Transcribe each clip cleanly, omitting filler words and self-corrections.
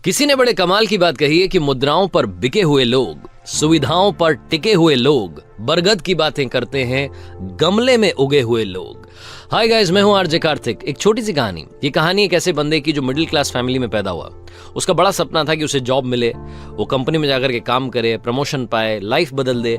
किसी ने बड़े कमाल की बात कही है कि मुद्राओं पर बिके हुए लोग, सुविधाओं पर टिके हुए लोग, बरगद की बातें करते हैं गमले में उगे हुए लोग। हाय गाइस, मैं हूं आरजे कार्तिक। एक छोटी सी कहानी। ये कहानी एक ऐसे बंदे की जो मिडिल क्लास फैमिली में पैदा हुआ। उसका बड़ा सपना था कि उसे जॉब मिले, वो कंपनी में जाकर के काम करे, प्रमोशन पाए, लाइफ बदल दे।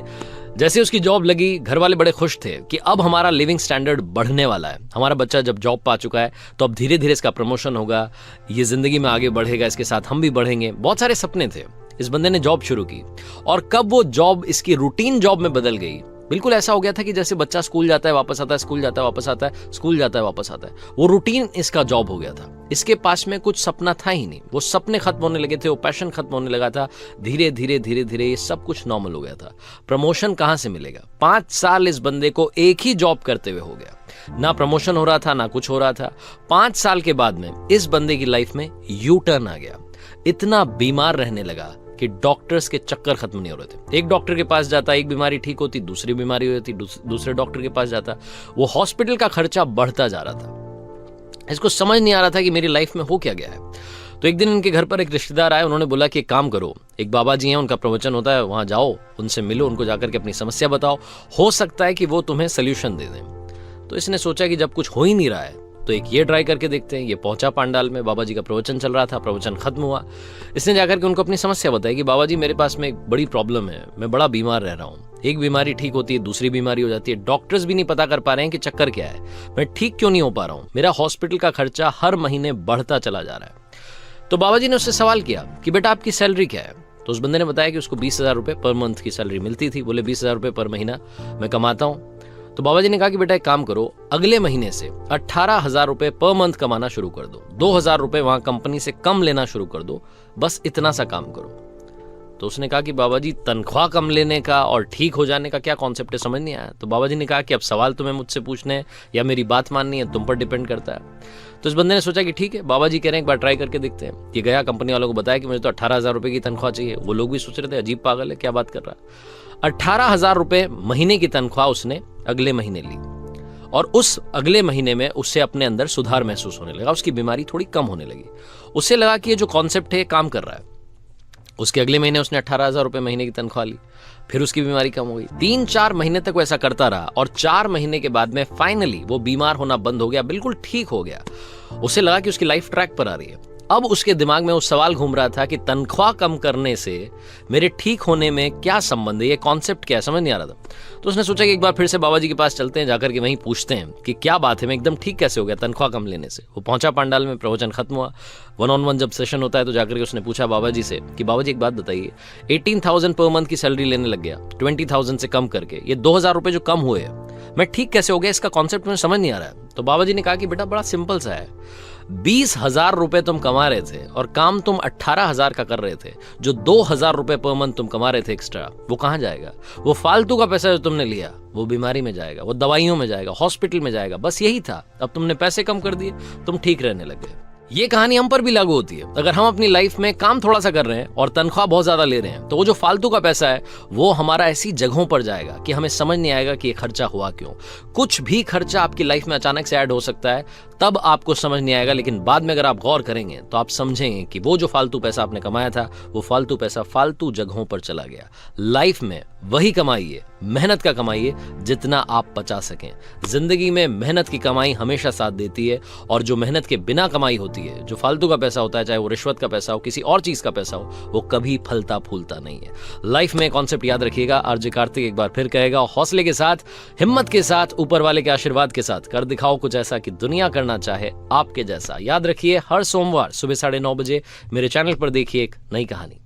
जैसे उसकी जॉब लगी, घर वाले बड़े खुश थे कि अब हमारा लिविंग स्टैंडर्ड बढ़ने वाला है। हमारा बच्चा जब जॉब पा चुका है तो अब धीरे धीरे इसका प्रमोशन होगा, ये जिंदगी में आगे बढ़ेगा, इसके साथ हम भी बढ़ेंगे। बहुत सारे सपने थे। इस बंदे ने जॉब शुरू की और कब वो जॉब इसकी रूटीन जॉब में बदल गई, बिल्कुल ऐसा हो गया था कि जैसे बच्चा स्कूल जाता है वापस आता है, स्कूल जाता है वापस आता है, स्कूल जाता है वापस आता है। वो रूटीन इसका जॉब हो गया था। इसके पास में कुछ सपना था ही नहीं। वो सपने खत्म होने लगे थे, वो पैशन खत्म होने लगा था। धीरे धीरे ये सब कुछ नॉर्मल हो गया था। प्रमोशन कहां से मिलेगा? 5 साल इस बंदे को एक ही जॉब करते हुए हो गया। ना प्रमोशन हो रहा था, ना कुछ हो रहा था। 5 साल के बाद में इस बंदे की लाइफ में यू टर्न आ गया। इतना बीमार रहने लगा कि डॉक्टर्स के चक्कर खत्म नहीं हो रहे थे। एक डॉक्टर के पास जाता, एक बीमारी ठीक होती, दूसरी बीमारी हो जाती, दूसरे डॉक्टर के पास जाता। वो हॉस्पिटल का खर्चा बढ़ता जा रहा था। इसको समझ नहीं आ रहा था कि मेरी लाइफ में हो क्या गया है। तो एक दिन इनके घर पर एक रिश्तेदार आए। उन्होंने बोला कि एक काम करो, एक बाबा जी हैं, उनका प्रवचन होता है, वहां जाओ, उनसे मिलो, उनको जाकर के अपनी समस्या बताओ, हो सकता है कि वो तुम्हें सोल्यूशन दे दें। तो इसने सोचा कि जब कुछ हो ही नहीं रहा है तो एक ये ट्राई करके देखते हैं। ये पहुंचा पंडाल में, बाबा जी का प्रवचन चल रहा था, प्रवचन खत्म हुआ। इसने जाकर के उनको अपनी समस्या बताई कि बाबा जी, मेरे पास में एक बड़ी प्रॉब्लम है, मैं बड़ा बीमार रह रहा हूँ। एक बीमारी ठीक होती है, दूसरी बीमारी हो जाती है। डॉक्टर्स भी नहीं पता कर पा रहे हैं कि चक्कर क्या है, मैं ठीक क्यों नहीं हो पा रहा हूँ। मेरा हॉस्पिटल का खर्चा हर महीने बढ़ता चला जा रहा है। तो बाबा जी ने उससे सवाल किया कि बेटा आपकी सैलरी क्या है? तो उस बंदे ने बताया कि उसको 20,000 रुपए पर मंथ की सैलरी मिलती थी। बोले 20,000 रुपए पर महीना मैं कमाता हूँ। तो बाबा जी ने कहा कि बेटा एक काम करो, अगले महीने से 18,000 रुपए पर मंथ कमाना शुरू कर दो। 2,000 रुपए वहां कंपनी से कम लेना शुरू कर दो, बस इतना सा काम करो। तो उसने कहा कि बाबा जी, तनख्वाह कम लेने का और ठीक हो जाने का क्या कॉन्सेप्ट है, समझ नहीं आया। तो बाबा जी ने कहा कि अब सवाल तुम्हें मुझसे पूछने हैं या मेरी बात माननी है, तुम पर डिपेंड करता है। तो इस बंदे ने सोचा कि ठीक है, बाबा जी कह रहे हैं, एक बार ट्राई करके देखते हैं। ये गया, कंपनी वालों को बताया कि मुझे तो 18,000 रुपए की तनख्वाह चाहिए। वो लोग भी सोच रहे थे अजीब पागल है, क्या बात कर रहा है। 18,000 रुपए महीने की तनख्वाह उसने अगले महीने ली और उस अगले महीने में उससे अपने अंदर सुधार महसूस होने लगा। उसकी बीमारी थोड़ी कम होने लगी। उसे लगा कि ये जो कॉन्सेप्ट है काम कर रहा है। उसके अगले महीने उसने 18,000 रुपए महीने की तनख्वाह ली, फिर उसकी बीमारी कम हो गई। 3-4 महीने तक वो ऐसा करता रहा और 4 महीने के बाद में फाइनली वो बीमार होना बंद हो गया, बिल्कुल ठीक हो गया। उसे लगा कि उसकी लाइफ ट्रैक पर आ रही है। अब उसके दिमाग में वो सवाल घूम रहा था कि तनख्वाह कम करने से मेरे ठीक होने में क्या संबंध है, ये कॉन्सेप्ट क्या है, समझ नहीं आ रहा था। तो उसने सोचा कि एक बार फिर से बाबा जी के पास चलते हैं, जाकर के वहीं पूछते हैं कि क्या बात है, मैं एकदम ठीक कैसे हो गया तनख्वाह कम लेने से। वो पहुंचा पंडाल में, प्रवचन खत्म हुआ। 1-on-1 जब सेशन होता है तो जाकर के उसने पूछा बाबा जी से कि बाबा जी एक बात बताइए, 18,000 पर मंथ की सैलरी लेने लग गया 20,000 से कम करके, ये 2,000 रुपए जो कम हुए, मैं ठीक कैसे हो गया, इसका कॉन्सेप्ट मुझे समझ नहीं आ रहा है। तो बाबा जी ने कहा कि बेटा बड़ा सिंपल सा है, 20,000 रुपए तुम कमा रहे थे और काम तुम 18,000 का कर रहे थे। जो 2,000 रुपए पर मंथ तुम कमा रहे थे एक्स्ट्रा, वो कहां जाएगा? वो फालतू का पैसा जो तुमने लिया वो बीमारी में जाएगा, वो दवाइयों में जाएगा, हॉस्पिटल में जाएगा। बस यही था। अब तुमने पैसे कम कर दिए, तुम ठीक रहने लग गए। ये कहानी हम पर भी लागू होती है। अगर हम अपनी लाइफ में काम थोड़ा सा कर रहे हैं और तनख्वाह बहुत ज्यादा ले रहे हैं तो वो जो फालतू का पैसा है वो हमारा ऐसी जगहों पर जाएगा कि हमें समझ नहीं आएगा कि ये खर्चा हुआ क्यों। कुछ भी खर्चा आपकी लाइफ में अचानक से ऐड हो सकता है, तब आपको समझ नहीं आएगा, लेकिन बाद में अगर आप गौर करेंगे तो आप समझेंगे कि वो जो फालतू पैसा आपने कमाया था वो फालतू पैसा फालतू जगहों पर चला गया। लाइफ में वही कमाइए, मेहनत का कमाइए जितना आप बचा सकें। जिंदगी में मेहनत की कमाई हमेशा साथ देती है और जो मेहनत के बिना कमाई होती है, जो फालतू का पैसा होता है, चाहे वो रिश्वत का पैसा हो, किसी और चीज का पैसा हो, वो कभी फलता फूलता नहीं है। लाइफ में कॉन्सेप्ट याद रखिएगा। आरजे कार्तिक एक बार फिर कहेगा, हौसले के साथ, हिम्मत के साथ, ऊपर वाले के आशीर्वाद के साथ कर दिखाओ कुछ ऐसा कि दुनिया करना चाहे आपके जैसा। याद रखिए, हर सोमवार सुबह 9:30 बजे मेरे चैनल पर देखिए एक नई कहानी।